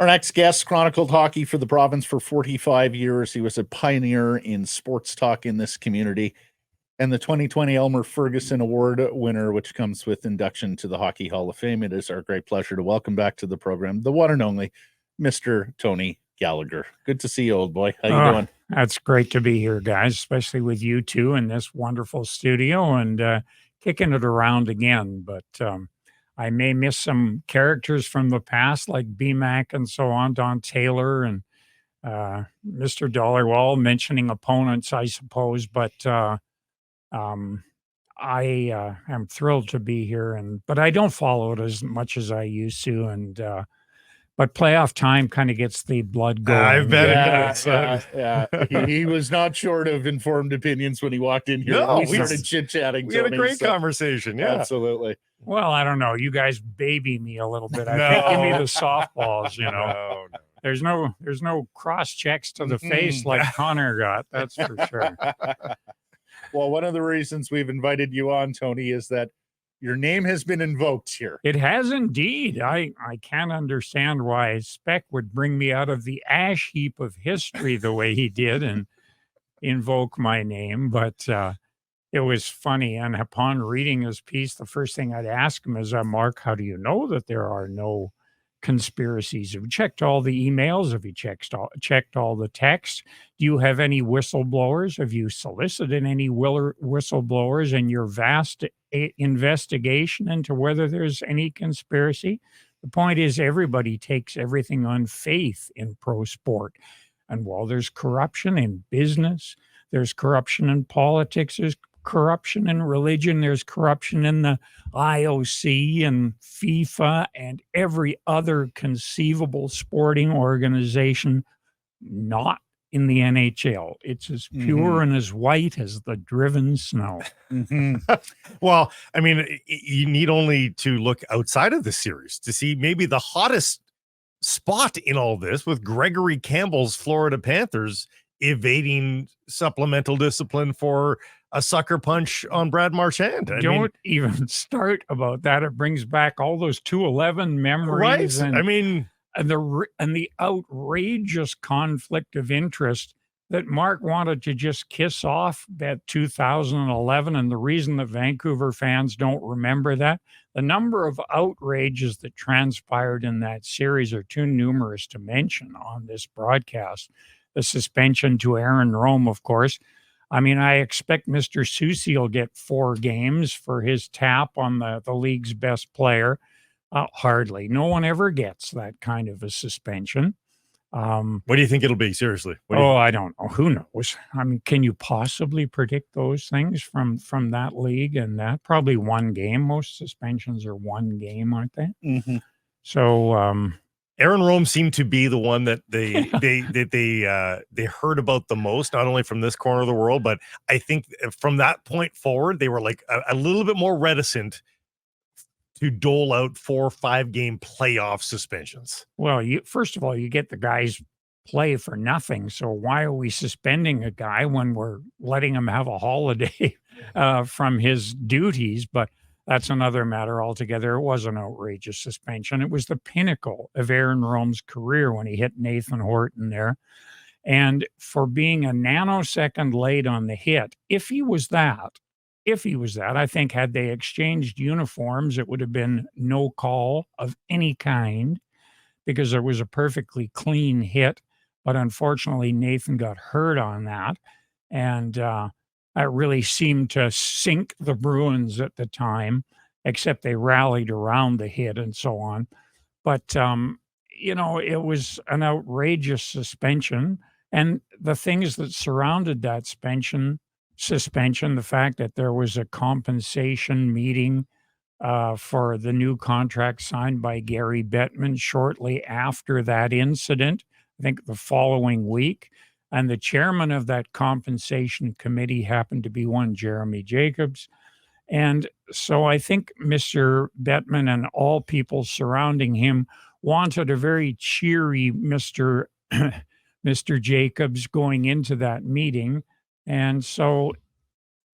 Our next guest chronicled hockey for the province for 45 years. He was a pioneer in sports talk in this community and the 2020 Elmer Ferguson Award winner, which comes with induction to the Hockey Hall of Fame. It is our great pleasure to welcome back to the program the one and only Mr. Tony Gallagher. Good to see you, old boy. How you doing? That's great to be here, guys, especially with you two in this wonderful studio and kicking it around again. But I may miss some characters from the past like BMAC and so on, Don Taylor and Mr. Dollarwall mentioning opponents, I suppose. But I am thrilled to be here, but I don't follow it as much as I used to. But playoff time kind of gets the blood going. I bet it does. He was not short of informed opinions when he walked in here. No, we started chit-chatting. We had a great conversation. Yeah, absolutely. Well, I don't know. You guys baby me a little bit. I think give me the softballs, No. There's no cross checks to the face like Connor got. That's for sure. Well, one of the reasons we've invited you on, Tony, is that your name has been invoked here. It has indeed. I can't understand why Spec would bring me out of the ash heap of history the way he did and invoke my name. But it was funny. And upon reading his piece, the first thing I'd ask him is, Mark, how do you know that there are no conspiracies? Have you checked all the emails? Have you checked all the texts? Do you have any whistleblowers? Have you solicited any whistleblowers in your vast investigation into whether there's any conspiracy? The point is, everybody takes everything on faith in pro sport. And while there's corruption in business, there's corruption in politics, there's corruption in religion, there's corruption in the IOC and FIFA and every other conceivable sporting organization, not in the NHL. It's as pure and as white as the driven snow. Well, I mean, you need only to look outside of the series to see maybe the hottest spot in all this with Gregory Campbell's Florida Panthers evading supplemental discipline for a sucker punch on Brad Marchand. Don't even start about that. It brings back all those 211 memories. Right. And the outrageous conflict of interest that Mark wanted to just kiss off that 2011. And the reason that Vancouver fans don't remember that, the number of outrages that transpired in that series are too numerous to mention on this broadcast. The suspension to Aaron Rome, of course. I mean, I expect Mr. Soucy will get 4 games for his tap on the league's best player. Hardly. No one ever gets that kind of a suspension. What do you think it'll be? Seriously? I don't know. Who knows? I mean, can you possibly predict those things from that league? And that probably 1 game. Most suspensions are 1 game, aren't they? Mm-hmm. So Aaron Rome seemed to be the one that they heard about the most, not only from this corner of the world, but I think from that point forward, they were like a little bit more reticent to dole out 4 or 5 game playoff suspensions. Well, first of all, you get the guys play for nothing. So why are we suspending a guy when we're letting him have a holiday from his duties? But that's another matter altogether. It was an outrageous suspension. It was the pinnacle of Aaron Rome's career when he hit Nathan Horton there. And for being a nanosecond late on the hit, if he was that, I think had they exchanged uniforms, it would have been no call of any kind because there was a perfectly clean hit. But unfortunately, Nathan got hurt on that. And that really seemed to sink the Bruins at the time, except they rallied around the hit and so on. But, it was an outrageous suspension. And the things that surrounded that suspension, the fact that there was a compensation meeting for the new contract signed by Gary Bettman shortly after that incident, I think the following week. And the chairman of that compensation committee happened to be one Jeremy Jacobs. And so I think Mr. Bettman and all people surrounding him wanted a very cheery Mr. Jacobs going into that meeting. And so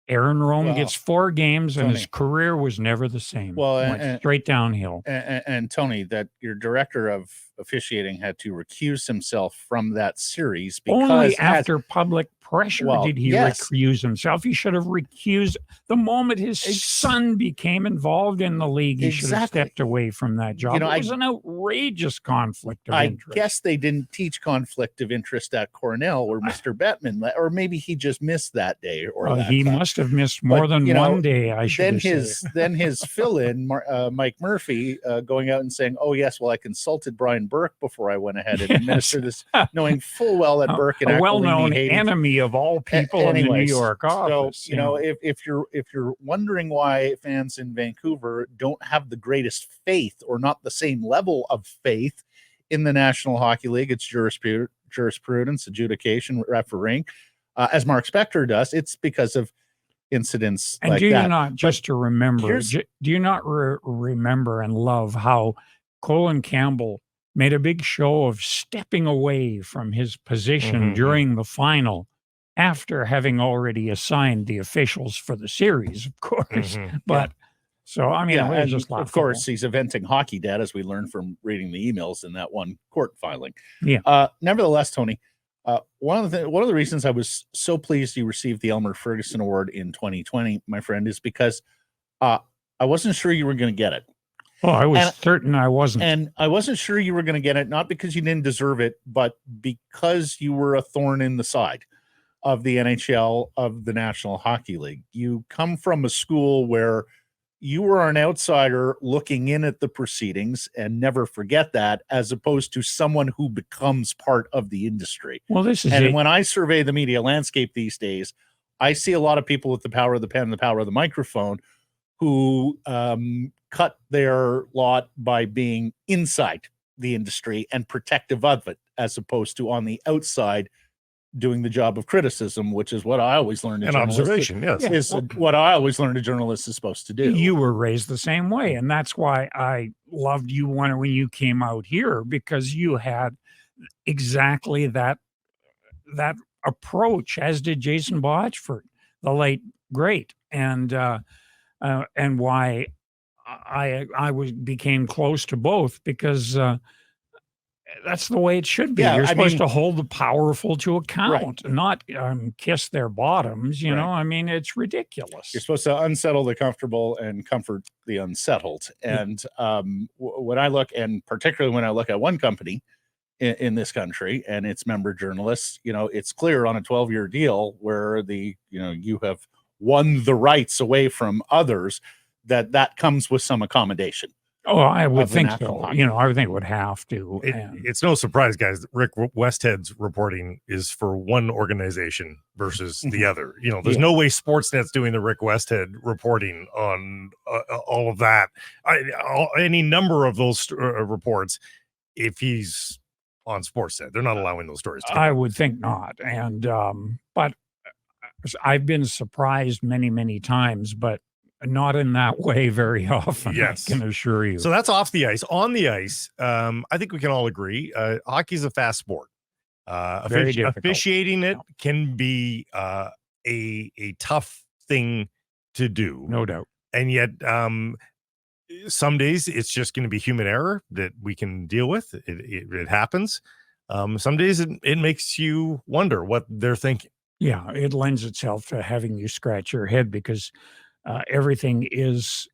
Aaron Rome Well, gets 4 games, and his Tony. career was never the same. Well, Went straight downhill. And Tony, that your director of officiating had to recuse himself from that series because Only after public pressure Well, did he yes. recuse himself. He should have recused the moment his son became involved in the league. He should have Exactly. stepped away from that job. You know, It was an outrageous conflict of I interest. guess they didn't teach conflict of interest at Cornell or Mr. Bettman, or maybe he just missed that day. Or that he class. must have missed more But, than you know, one day. I should then his fill-in, Mike Murphy, going out and saying, "Oh yes, well I consulted Brian Burke before I went ahead and administered this," knowing full well that Burke and a well-known Aquilini hated enemy of all people in the New Anyways, York office. So, you know, if you're wondering why fans in Vancouver don't have the greatest faith or not the same level of faith in the National Hockey League, it's jurisprudence, adjudication, refereeing, as Mark Spector does, it's because of incidents and like do that. you not, just to remember, do you not remember and love how Colin Campbell made a big show of stepping away from his position during the final after having already assigned the officials for the series, of course. But so, I mean, it was just laughable. Of course, he's inventing hockey debt, as we learned from reading the emails in that one court filing. Yeah. Nevertheless, Tony, one of the reasons I was so pleased you received the Elmer Ferguson Award in 2020, my friend, is because I wasn't sure you were going to get it. Oh, I was certain I wasn't. And I wasn't sure you were going to get it, not because you didn't deserve it, but because you were a thorn in the side of the NHL, of the National Hockey League. You come from a school where you were an outsider looking in at the proceedings, and never forget that, as opposed to someone who becomes part of the industry. Well, this is and when I survey the media landscape these days, I see a lot of people with the power of the pen, the power of the microphone, who cut their lot by being inside the industry and protective of it, as opposed to on the outside doing the job of criticism, which is what I always learned. An observation, yes. Is what I always learned a journalist is supposed to do. You were raised the same way, and that's why I loved you when you came out here, because you had exactly that approach, as did Jason Botchford, the late great, and why I became close to both, because that's the way it should be. You're supposed to hold the powerful to account, not kiss their bottoms. You know, I mean, it's ridiculous. You're supposed to unsettle the comfortable and comfort the unsettled. And when I look, and particularly when I look at one company in this country and its member journalists, you know, it's clear on a 12-year deal where you have won the rights away from others, that comes with some accommodation. Oh, I would think so. You know, I would think it would have to. It's no surprise, guys. Rick Westhead's reporting is for one organization versus the other. You know, there's no way Sportsnet's doing the Rick Westhead reporting on all of that. Any number of those reports, if he's on Sportsnet, they're not allowing those stories to come. I would think not. And but I've been surprised many, many times, but not in that way very often. Yes. I can assure you. So that's off the ice. On the ice, I think we can all agree, hockey's a fast sport. Very difficult. Officiating it can be a tough thing to do. No doubt. And yet, some days it's just going to be human error that we can deal with. It happens. Some days it makes you wonder what they're thinking. Yeah, it lends itself to having you scratch your head, because everything is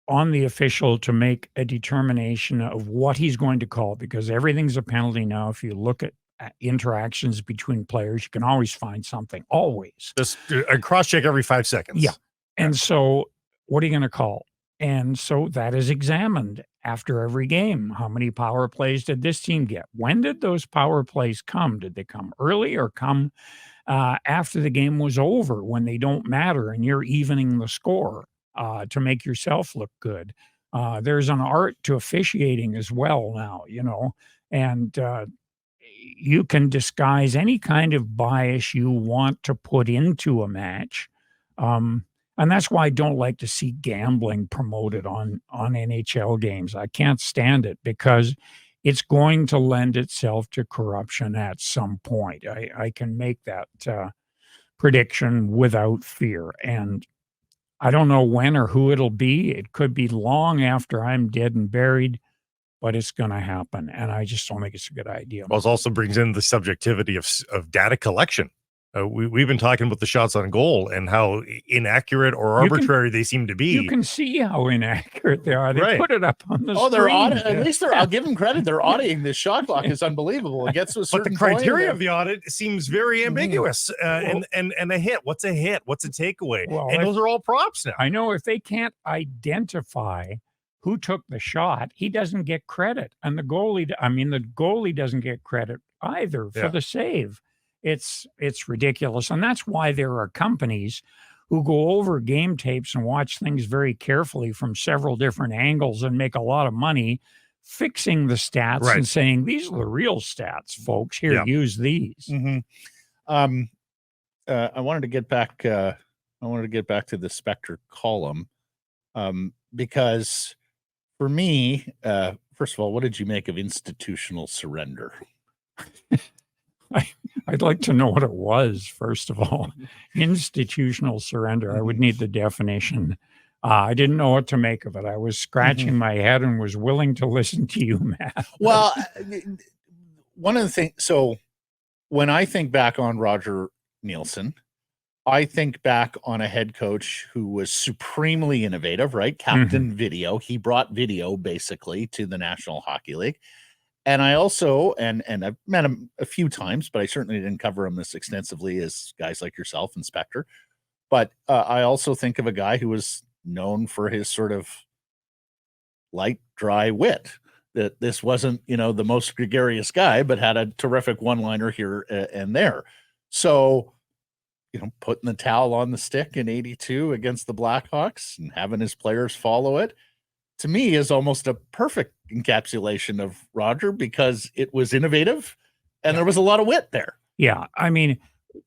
on the official to make a determination of what he's going to call, because everything's a penalty now. If you look at interactions between players, you can always find something, always. Just a cross-check every 5 seconds. Yeah. And so what are you going to call? And so that is examined after every game. How many power plays did this team get? When did those power plays come? Did they come early or come after the game was over, when they don't matter and you're evening the score to make yourself look good? There's an art to officiating as well now, you know, and you can disguise any kind of bias you want to put into a match. And that's why I don't like to see gambling promoted on NHL games. I can't stand it, because it's going to lend itself to corruption at some point. I can make that prediction without fear. And I don't know when or who it'll be. It could be long after I'm dead and buried, but it's going to happen. And I just don't think it's a good idea. Well, it also brings in the subjectivity of data collection. We've been talking about the shots on goal and how inaccurate or arbitrary they seem to be. You can see how inaccurate they are. They Right. put it up on the Oh, they're screen. at least I'll give them credit. They're auditing this shot clock. It's unbelievable. It gets to a But certain the criteria point, of the audit seems very ambiguous. And a hit. What's a hit? What's a takeaway? Well, and those are all props now. I know if they can't identify who took the shot, he doesn't get credit. And the goalie doesn't get credit either for the save. It's ridiculous. And that's why there are companies who go over game tapes and watch things very carefully from several different angles and make a lot of money fixing the stats and saying, these are the real stats, folks. Here, use these. I wanted to get back to the Spector column because for me, first of all, what did you make of institutional surrender? I'd like to know what it was, first of all. Institutional surrender. I would need the definition. I didn't know what to make of it. I was scratching my head and was willing to listen to you, Matt. Well, one of the things, so when I think back on Roger Neilson, I think back on a head coach who was supremely innovative, right? Captain Video. He brought video basically to the National Hockey League. And I also, and I've met him a few times, but I certainly didn't cover him as extensively as guys like yourself and Spector. But I also think of a guy who was known for his sort of light, dry wit. That this wasn't, the most gregarious guy, but had a terrific one-liner here and there. So, putting the towel on the stick in '82 against the Blackhawks and having his players follow it, to me, is almost a perfect encapsulation of Roger because it was innovative and there was a lot of wit there. Yeah. I mean,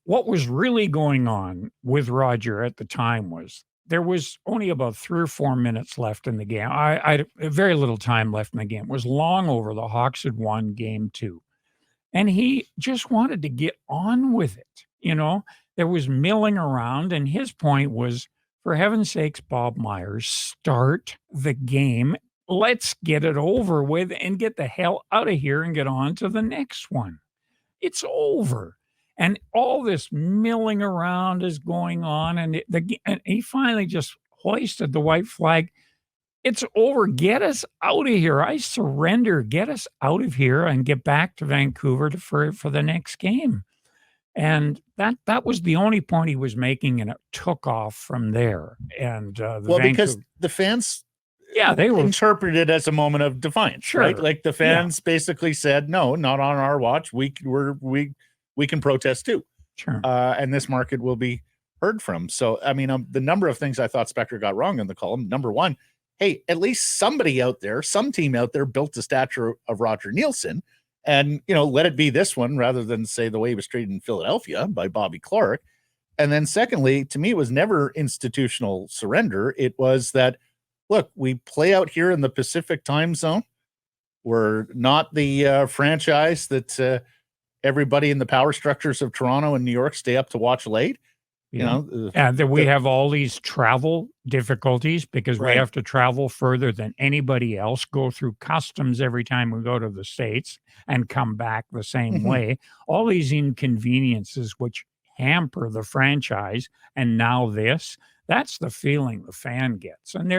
what was really going on with Roger at the time was there was only about 3 or 4 minutes left in the game. I had very little time left in the game. It was long over. The Hawks had won game 2. And he just wanted to get on with it. There was milling around, and his point was, for heaven's sakes, Bob Myers, start the game. Let's get it over with and get the hell out of here and get on to the next one. It's over. And all this milling around is going on. And he finally just hoisted the white flag. It's over. Get us out of here. I surrender. Get us out of here and get back to Vancouver for the next game. And that was the only point he was making, and it took off from there. And because the fans, they were interpreted it as a moment of defiance, right? Like the fans basically said, "No, not on our watch. We can protest too, and this market will be heard from." So, I mean, the number of things I thought Spector got wrong in the column. Number one, hey, at least somebody out there, some team out there, built the stature of Roger Neilson. And, let it be this one rather than say the way he was treated in Philadelphia by Bobby Clark. And then secondly, to me, it was never institutional surrender. It was that, look, we play out here in the Pacific time zone. We're not the franchise that everybody in the power structures of Toronto and New York stay up to watch late. And that we have all these travel difficulties because we have to travel further than anybody else, go through customs every time we go to the States and come back the same way. All these inconveniences which hamper the franchise. And now that's the feeling the fan gets. And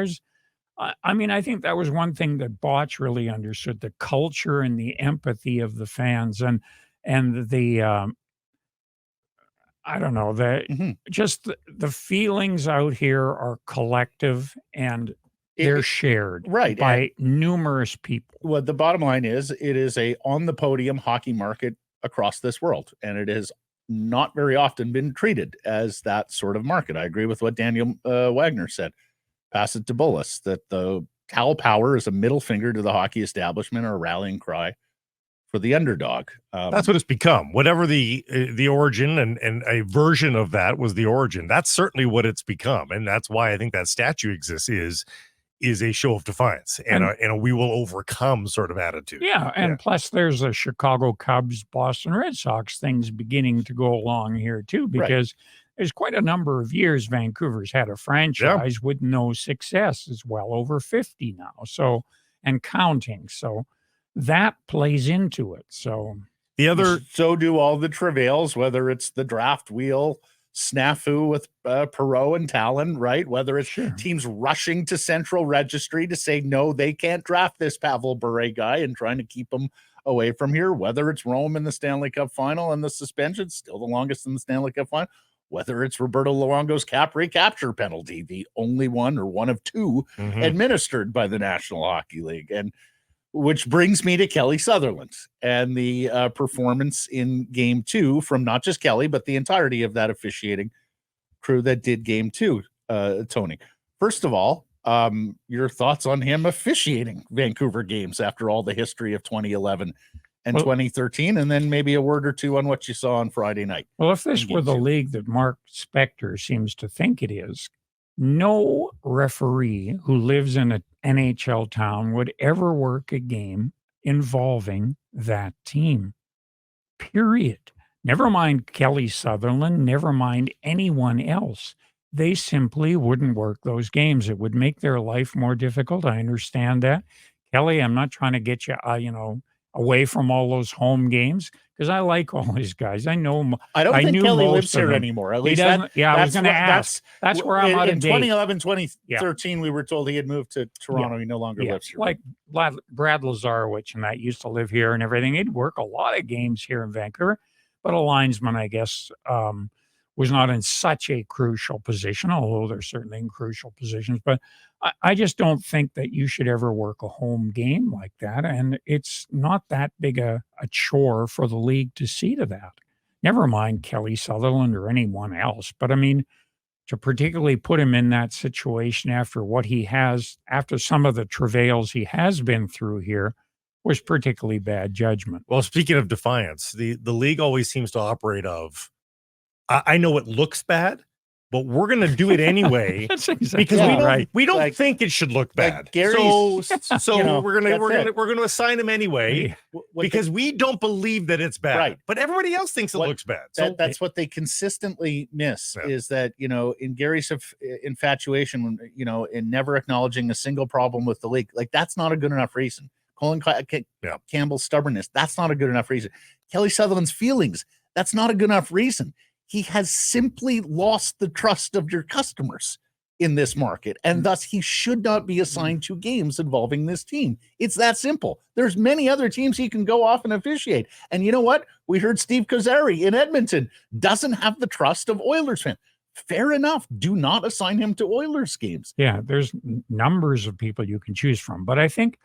I think that was one thing that Botch really understood, the culture and the empathy of the fans and the I don't know, just the feelings out here are collective and they're shared by numerous people. Well, the bottom line is it is a on the podium hockey market across this world, and it has not very often been treated as that sort of market. I agree with what Daniel Wagner said. Pass it to Bullis, that the Cal Power is a middle finger to the hockey establishment or a rallying cry for the underdog. That's what it's become. Whatever the origin and a version of that was the origin. That's certainly what it's become, and that's why I think that statue exists. Is a show of defiance and a we will overcome sort of attitude. Yeah, and plus there's a Chicago Cubs, Boston Red Sox things beginning to go along here too, because there's quite a number of years Vancouver's had a franchise with no success. It's well over 50 now. So, and counting. So that plays into it. So the other, so do all the travails, whether it's the draft wheel snafu with Perot and Talon, right? Whether it's teams rushing to central registry to say, no, they can't draft this Pavel Bure guy and trying to keep him away from here, whether it's Rome in the Stanley Cup final and the suspension, still the longest in the Stanley Cup final, whether it's Roberto Luongo's cap recapture penalty, the only one or one of two administered by the National Hockey League. And which brings me to Kelly Sutherland and the performance in game 2 from not just Kelly, but the entirety of that officiating crew that did game 2, Tony. First of all, your thoughts on him officiating Vancouver games after all the history of 2011 and 2013, and then maybe a word or two on what you saw on Friday night. Well, if this were the league that Mark Spector seems to think it is, no referee who lives in an NHL town would ever work a game involving that team. Period. Never mind Kelly Sutherland, never mind anyone else. They simply wouldn't work those games. It would make their life more difficult. I understand that. Kelly, I'm not trying to get you, away from all those home games, because I like all these guys. I know them. I don't think Kelly lives here anymore. At least I was going to ask. That's where I'm out of date. In 2011, 2013, we were told he had moved to Toronto. He no longer lives here. Like Brad Lazarowicz and that used to live here and everything. He'd work a lot of games here in Vancouver, but a linesman, I guess, was not in such a crucial position, although they're certainly in crucial positions. But I just don't think that you should ever work a home game like that. And it's not that big a chore for the league to see to that. Never mind Kelly Sutherland or anyone else. But I mean, to particularly put him in that situation after what he has, after some of the travails he has been through here, was particularly bad judgment. Well, speaking of defiance, the league always seems to operate of, I know it looks bad, but we're going to do it anyway. That's exactly because we don't think it should look bad. Like Gary, so we're going to assign him anyway because we don't believe that it's bad. Right. But everybody else thinks it looks bad. So that's what they consistently miss is that, in Gary's infatuation, in never acknowledging a single problem with the league, like that's not a good enough reason. Colin Campbell's stubbornness, that's not a good enough reason. Kelly Sutherland's feelings, that's not a good enough reason. He has simply lost the trust of your customers in this market, and thus he should not be assigned to games involving this team. It's that simple. There's many other teams he can go off and officiate. And you know what? We heard Steve Kozari in Edmonton doesn't have the trust of Oilers fans. Fair enough. Do not assign him to Oilers games. Yeah, there's numbers of people you can choose from. But I think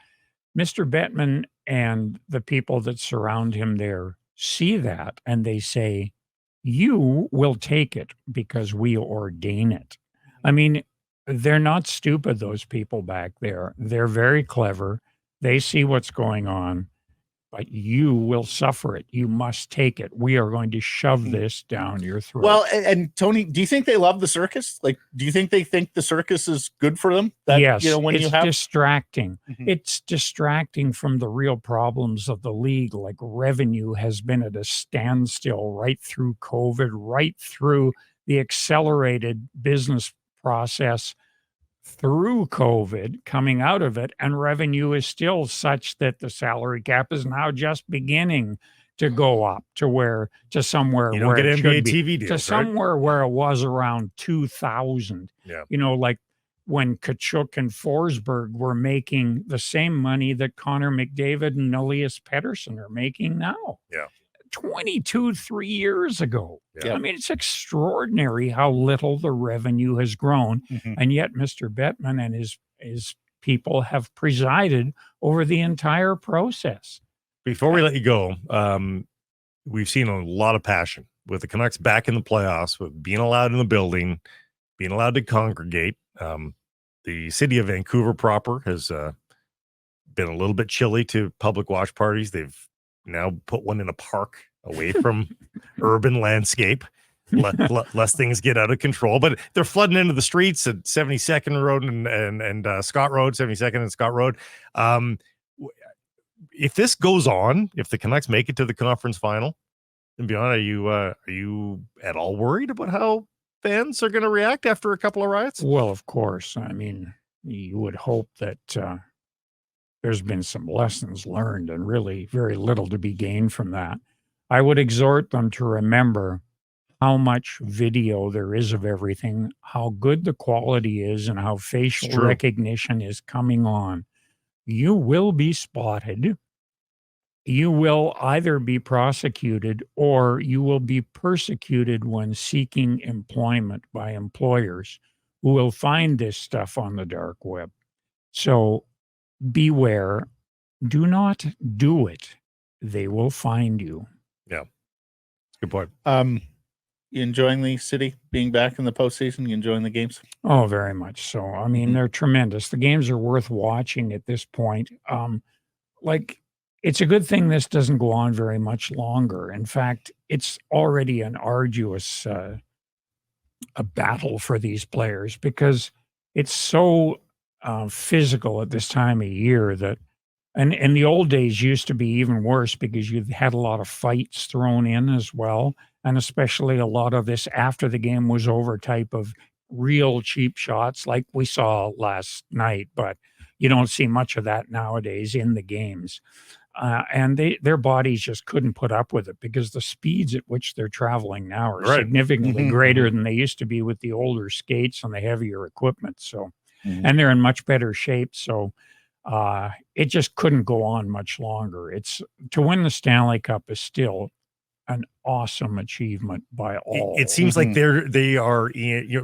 Mr. Bettman and the people that surround him there see that, and they say, you will take it because we ordain it. I mean, they're not stupid, those people back there. They're very clever. They see what's going on, but you will suffer it. You must take it. We are going to shove this down your throat. Well, and Tony, do you think they love the circus? Like, do you think they think the circus is good for them? That, yes, when it's you have distracting. It's distracting from the real problems of the league. Like revenue has been at a standstill right through COVID, right through the accelerated business process through COVID, coming out of it, and revenue is still such that the salary cap is now just beginning to go up to somewhere you don't where get it NBA should be, TV deals, to somewhere where it was around 2000. Yeah. Like when Kachuk and Forsberg were making the same money that Connor McDavid and Elias Pettersson are making now. Yeah. 3 years ago. Yeah. I mean, it's extraordinary how little the revenue has grown. And yet Mr. Bettman and his people have presided over the entire process. Before we let you go, we've seen a lot of passion with the Canucks back in the playoffs, with being allowed in the building, being allowed to congregate. The city of Vancouver proper has been a little bit chilly to public watch parties. They've now put one in a park away from urban landscape, lest things get out of control. But they're flooding into the streets at 72nd Road and Scott Road, 72nd and Scott Road. If this goes on, if the Canucks make it to the conference final and beyond, are you at all worried about how fans are going to react after a couple of riots? Well, of course. I mean, you would hope that there's been some lessons learned and really very little to be gained from that. I would exhort them to remember how much video there is of everything, how good the quality is, and how facial true. recognition is coming on. You will be spotted. You will either be prosecuted or you will be persecuted when seeking employment by employers who will find this stuff on the dark web. So beware. Do not do it. They will find you. Yeah. Good point. You enjoying the city being back in the postseason? You enjoying the games? Oh, very much so. I mean, they're tremendous. The games are worth watching at this point. Like, it's a good thing this doesn't go on very much longer. In fact, it's already an arduous a battle for these players because it's so physical at this time of year that, and the old days used to be even worse because you had a lot of fights thrown in as well, and especially a lot of this after the game was over type of real cheap shots like we saw last night, but you don't see much of that nowadays in the games. And their bodies just couldn't put up with it because the speeds at which they're traveling now are Right. significantly Mhm. greater than they used to be with the older skates and the heavier equipment. So, and they're in much better shape. So, it just couldn't go on much longer. It's to win the Stanley Cup is still an awesome achievement by all. It seems like they are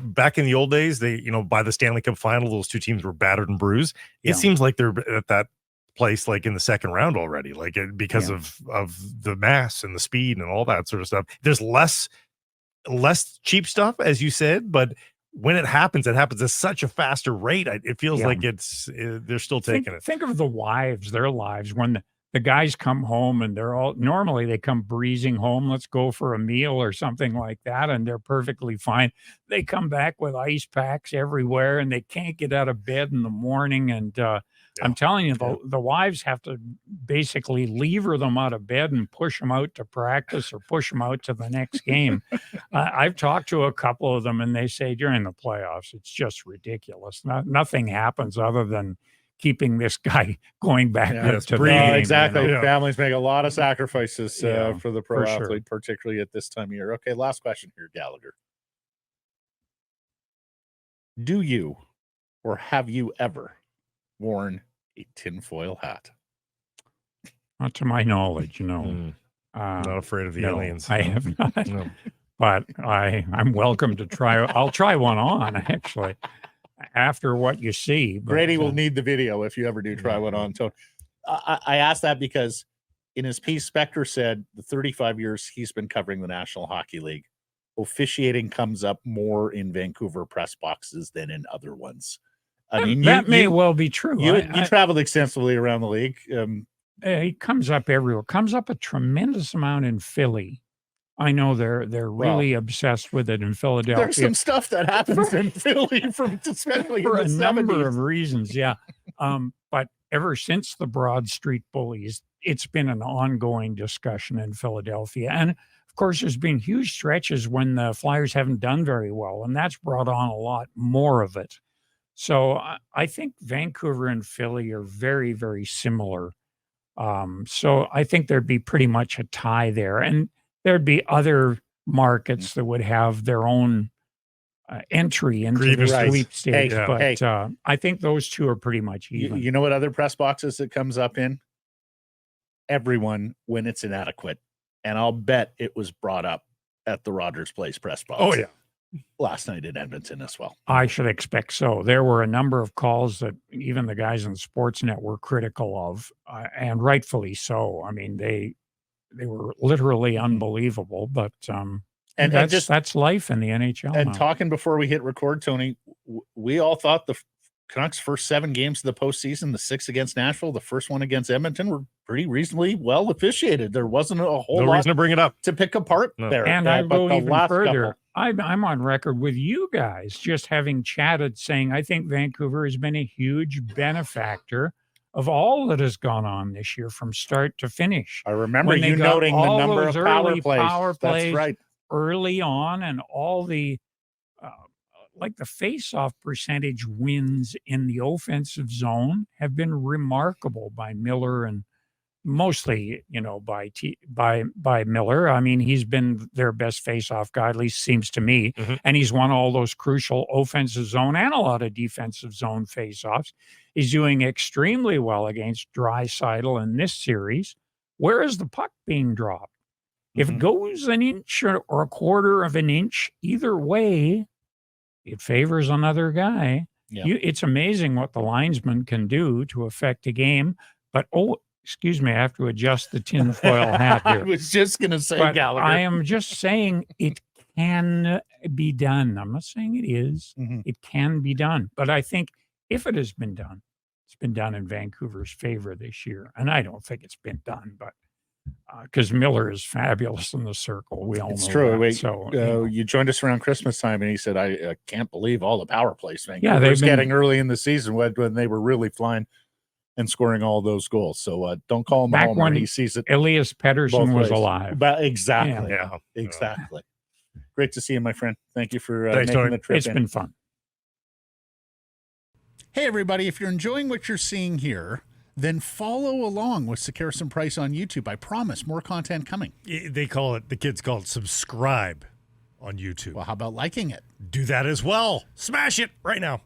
back in the old days. They by the Stanley Cup final, those two teams were battered and bruised. It Yeah. seems like they're at that place like in the second round already, like because Yeah. of the mass and the speed and all that sort of stuff. There's less cheap stuff, as you said, but when it happens at such a faster rate. It feels Yeah. like they're still taking it. Think of the wives, their lives when the guys come home and they're all normally they come breezing home. Let's go for a meal or something like that. And they're perfectly fine. They come back with ice packs everywhere and they can't get out of bed in the morning. And I'm telling you, the wives have to basically lever them out of bed and push them out to practice or push them out to the next game. I've talked to a couple of them and they say during the playoffs, it's just ridiculous. Nothing happens other than keeping this guy going back to the game, exactly. you know? Families make a lot of sacrifices Yeah, for the pro for sure. athlete, particularly at this time of year. Okay, last question here, Gallagher. Do you or have you ever worn a tinfoil hat? Not to my knowledge, no. Not afraid of the No, aliens. I have not. No. But I'm welcome to try. I'll try one on actually after what you see. But, Brady will need the video if you ever do try one on. So I asked that because in his piece, Spector said the 35 years he's been covering the National Hockey League, officiating comes up more in Vancouver press boxes than in other ones. I mean, that may well be true. You traveled extensively around the league. It comes up everywhere. Comes up a tremendous amount in Philly. I know they're really obsessed with it in Philadelphia. There's some stuff that happens in Philly especially for in a the number 70s. of reasons. Yeah. But ever since the Broad Street bullies, it's been an ongoing discussion in Philadelphia. And of course, there's been huge stretches when the Flyers haven't done very well, and that's brought on a lot more of it. So I think Vancouver and Philly are very, very similar. So I think there'd be pretty much a tie there. And there'd be other markets that would have their own entry into the Grievances. sweepstakes. Hey, but hey. I think those two are pretty much even. You know what other press boxes it comes up in? Everyone when it's inadequate. And I'll bet it was brought up at the Rogers Place press box. Oh, yeah. Last night in Edmonton as well. I should expect so. There were a number of calls that even the guys on Sportsnet were critical of, and rightfully so. I mean, they were literally unbelievable, but And that's life in the NHL. And now. talking before we hit record, Tony, we all thought the Canucks' first 7 games of the postseason, the 6 against Nashville, the first one against Edmonton, were pretty reasonably well officiated. There wasn't a whole lot reason to bring it up to pick apart there. And I but go the even last further. couple- I'm on record with you guys just having chatted saying I think Vancouver has been a huge benefactor of all that has gone on this year from start to finish. I remember When they you got noting the all number those of power early plays. power That's plays right. early on and all the like the face-off percentage wins in the offensive zone have been remarkable by Miller, and mostly, by Miller. I mean, he's been their best face-off guy, at least seems to me, and he's won all those crucial offensive zone and a lot of defensive zone face-offs. He's doing extremely well against Draisaitl in this series. Where is the puck being dropped? If it goes an inch or a quarter of an inch either way, it favors another guy. Yeah. It's amazing what the linesman can do to affect a game. But, excuse me, I have to adjust the tinfoil hat I here. was just going to say, But Gallagher. I am just saying it can be done. I'm not saying it is. It can be done. But I think if it has been done, it's been done in Vancouver's favor this year. And I don't think it's been done, but because Miller is fabulous in the circle. We all It's know true. that. Wait, So, you joined us around Christmas time, and he said, I can't believe all the power plays Yeah, Vancouver they've was been- getting early in the season when they were really flying and scoring all those goals. So don't call him a Back homer. when He sees it Elias Pettersson both was ways. alive. But exactly. Yeah. Exactly. Great to see you, my friend. Thank you for Thanks, making Tony. the trip It's in. been fun. Hey, everybody, if you're enjoying what you're seeing here, then follow along with Sekeres and Price on YouTube. I promise more content coming. The kids call it subscribe on YouTube. Well, how about liking it? Do that as well. Smash it right now.